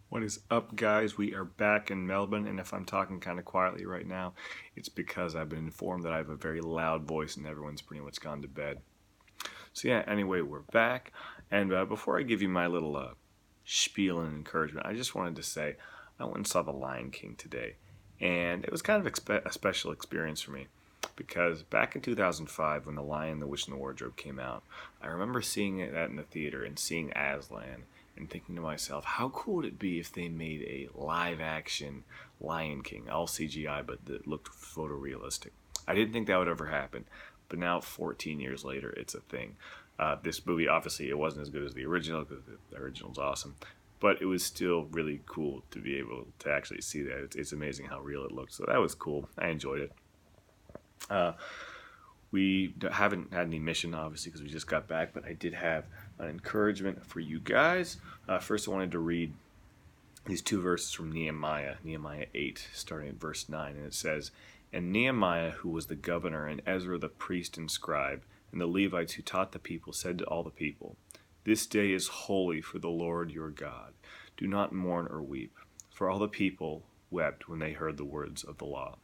What is up, guys? We are back in Melbourne, and if I'm talking kind of quietly right now, it's because I've been informed that I have a very loud voice and everyone's pretty much gone to bed. So, yeah, anyway, we're back. And before I give you my little spiel and encouragement, I just wanted to say I went and saw The Lion King today, and it was kind of a special experience for me because back in 2005, when The Lion, the Witch, and the Wardrobe came out, I remember seeing it in the theater and seeing Aslan and thinking to myself, how cool would it be if they made a live action Lion King, all CGI, but that looked photorealistic? I didn't think that would ever happen, but now 14 years later, it's a thing. This movie, obviously, it wasn't as good as the original because the original's awesome, but it was still really cool to be able to actually see that. It's amazing how real it looked, so that was cool. I enjoyed it. We haven't had any mission, obviously, because we just got back, but I did have an encouragement for you guys. First, I wanted to read these two verses from Nehemiah 8, starting at verse 9, and it says, "And Nehemiah, who was the governor, and Ezra the priest and scribe, and the Levites who taught the people, said to all the people, 'This day is holy for the Lord your God. Do not mourn or weep.' For all the people wept when they heard the words of the law.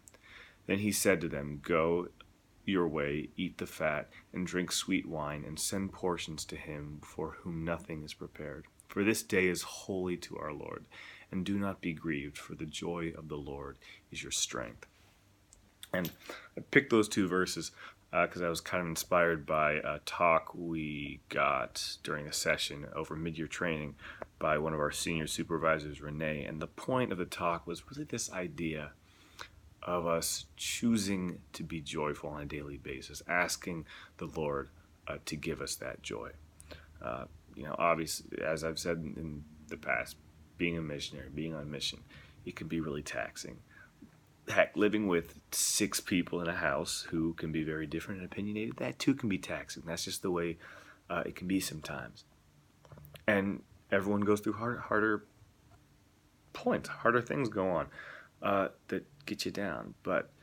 Then he said to them, 'Go your way, eat the fat, and drink sweet wine, and send portions to him for whom nothing is prepared. For this day is holy to our Lord, and do not be grieved, for the joy of the Lord is your strength.'" And I picked those two verses because I was kind of inspired by a talk we got during a session over mid-year training by one of our senior supervisors, Renee. And the point of the talk was really this idea of us choosing to be joyful on a daily basis, asking the Lord to give us that joy. Obviously, as I've said in the past, being a missionary, being on mission, it can be really taxing. Heck, living with 6 people in a house who can be very different and opinionated, that too can be taxing. That's just the way it can be sometimes. And everyone goes through harder points, harder things go on that get you down. But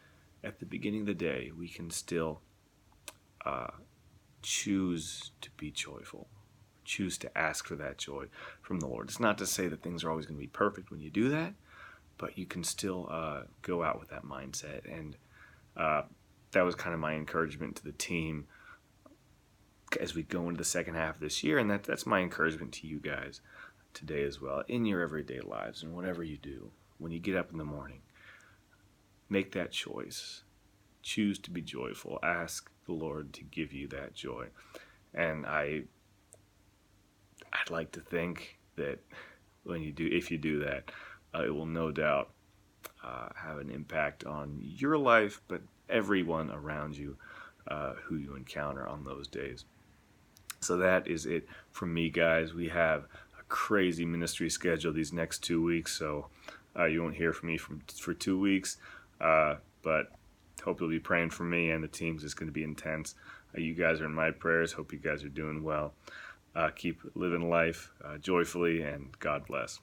at the beginning of the day, we can still choose to be joyful, choose to ask for that joy from the Lord. It's not to say that things are always going to be perfect when you do that, but you can still go out with that mindset. And that was kind of my encouragement to the team as we go into the second half of this year. And that's my encouragement to you guys today as well, in your everyday lives and whatever you do. When you get up in the morning, make that choice. Choose to be joyful. Ask the Lord to give you that joy. And I'd like to think that if you do that, it will no doubt have an impact on your life, but everyone around you who you encounter on those days. So that is it from me, guys. We have a crazy ministry schedule these next 2 weeks, so you won't hear from me for 2 weeks, but hope you'll be praying for me and the teams. It's going to be intense. You guys are in my prayers. Hope you guys are doing well. Keep living life joyfully, and God bless.